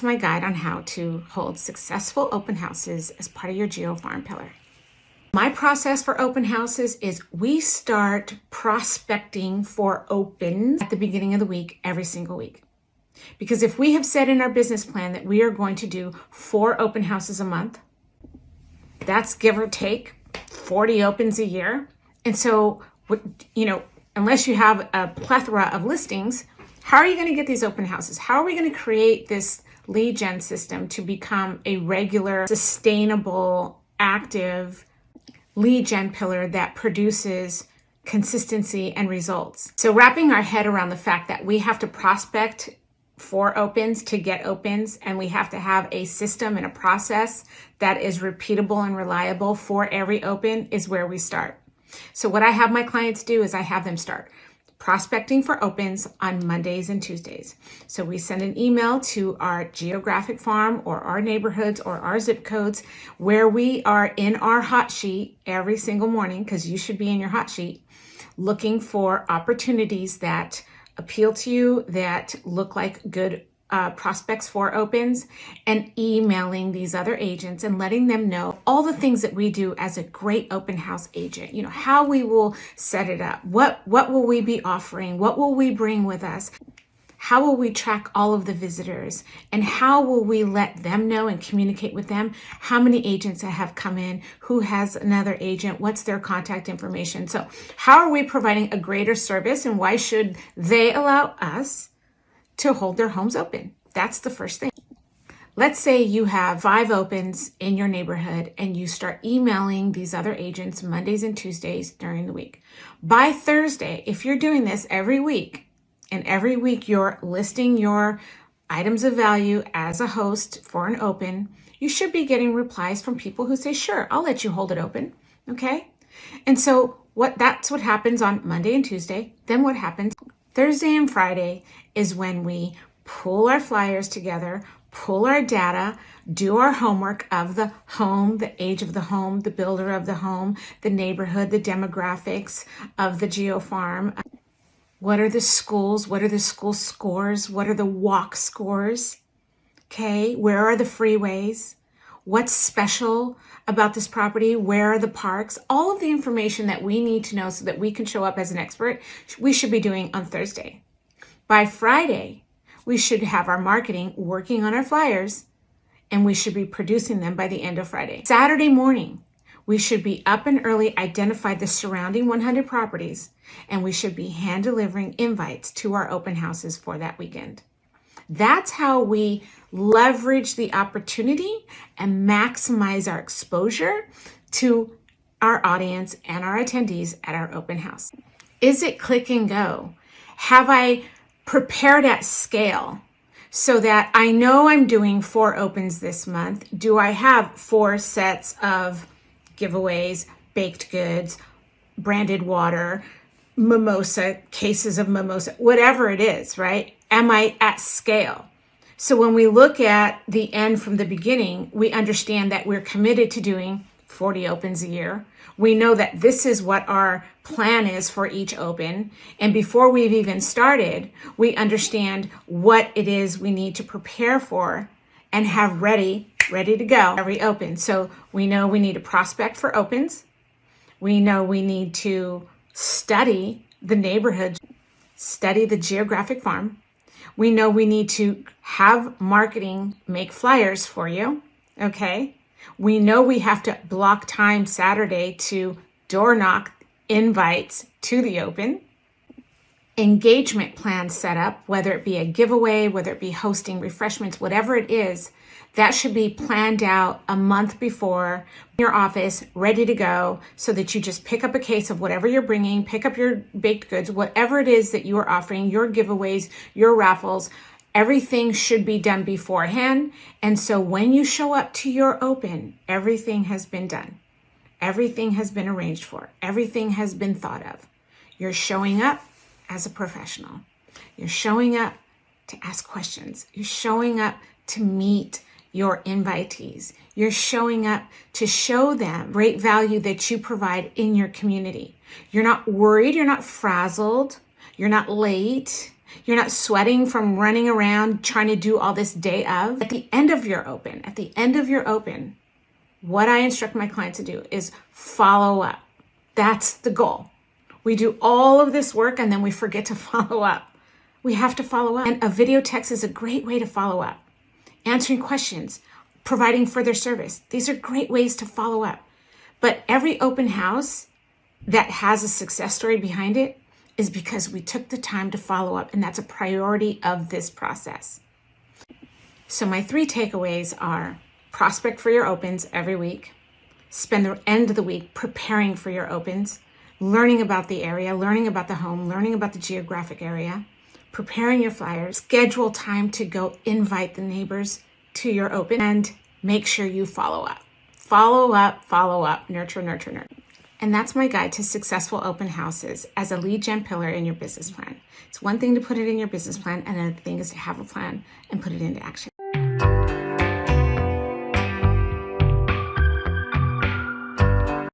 my guide on how to hold successful open houses as part of your Geofoam Pillar. My process for open houses is we start prospecting for opens at the beginning of the week, every single week. Because if we have said in our business plan that we are going to do 4 open houses a month, that's give or take 40 opens a year. And so, unless you have a plethora of listings, how are you going to get these open houses? How are we going to create this lead gen system to become a regular, sustainable, active lead gen pillar that produces consistency and results? So wrapping our head around the fact that we have to prospect for opens to get opens, and we have to have a system and a process that is repeatable and reliable for every open is where we start. So what I have my clients do is I have them start prospecting for opens on Mondays and Tuesdays. So we send an email to our geographic farm or our neighborhoods or our zip codes where we are in our hot sheet every single morning, because you should be in your hot sheet, looking for opportunities that appeal to you, that look like good prospects for opens, and emailing these other agents and letting them know all the things that we do as a great open house agent. How we will set it up, what will we be offering, what will we bring with us, how will we track all of the visitors, and how will we let them know and communicate with them how many agents have come in, who has another agent, what's their contact information. So how are we providing a greater service, and why should they allow us to hold their homes open? That's the first thing. Let's say you have 5 opens in your neighborhood and you start emailing these other agents Mondays and Tuesdays during the week. By Thursday, if you're doing this every week, and every week you're listing your items of value as a host for an open, you should be getting replies from people who say, sure, I'll let you hold it open, okay? And so that's what happens on Monday and Tuesday. Then what happens Thursday and Friday is when we pull our flyers together, pull our data, do our homework of the home, the age of the home, the builder of the home, the neighborhood, the demographics of the geofarm. What are the schools? What are the school scores? What are the walk scores? Okay, where are the freeways? What's special about this property? Where are the parks? All of the information that we need to know so that we can show up as an expert, we should be doing on Thursday. By Friday, we should have our marketing working on our flyers, and we should be producing them by the end of Friday. Saturday morning, we should be up and early, identify the surrounding 100 properties, and we should be hand delivering invites to our open houses for that weekend. That's how we leverage the opportunity and maximize our exposure to our audience and our attendees at our open house. Is it click and go? Have I prepared at scale so that I know I'm doing 4 opens this month? Do I have 4 sets of giveaways, baked goods, branded water, mimosa, cases of mimosa, whatever it is, right? Am I at scale? So when we look at the end from the beginning, we understand that we're committed to doing 40 opens a year. We know that this is what our plan is for each open. And before we've even started, we understand what it is we need to prepare for and have ready to go every open. So we know we need to prospect for opens. We know we need to study the neighborhood, study the geographic farm. We know we need to have marketing make flyers for you, okay? We know we have to block time Saturday to door knock invites to the open. Engagement plan set up, whether it be a giveaway, whether it be hosting refreshments, whatever it is, that should be planned out a month before in your office, ready to go, so that you just pick up a case of whatever you're bringing, pick up your baked goods, whatever it is that you are offering, your giveaways, your raffles, everything should be done beforehand. And so when you show up to your open, everything has been done. Everything has been arranged for. Everything has been thought of. You're showing up as a professional. You're showing up to ask questions. You're showing up to meet your invitees. You're showing up to show them great value that you provide in your community. You're not worried. You're not frazzled. You're not late. You're not sweating from running around trying to do all this day of. At the end of your open, what I instruct my client to do is follow up. That's the goal. We do all of this work and then we forget to follow up. We have to follow up. And a video text is a great way to follow up. Answering questions, providing further service. These are great ways to follow up. But every open house that has a success story behind it is because we took the time to follow up, and that's a priority of this process. So my 3 takeaways are: prospect for your opens every week, spend the end of the week preparing for your opens, learning about the area, learning about the home, learning about the geographic area, preparing your flyers, schedule time to go invite the neighbors to your open, and make sure you follow up. Follow up, nurture, nurture, nurture. And that's my guide to successful open houses as a lead gen pillar in your business plan. It's one thing to put it in your business plan, and another thing is to have a plan and put it into action.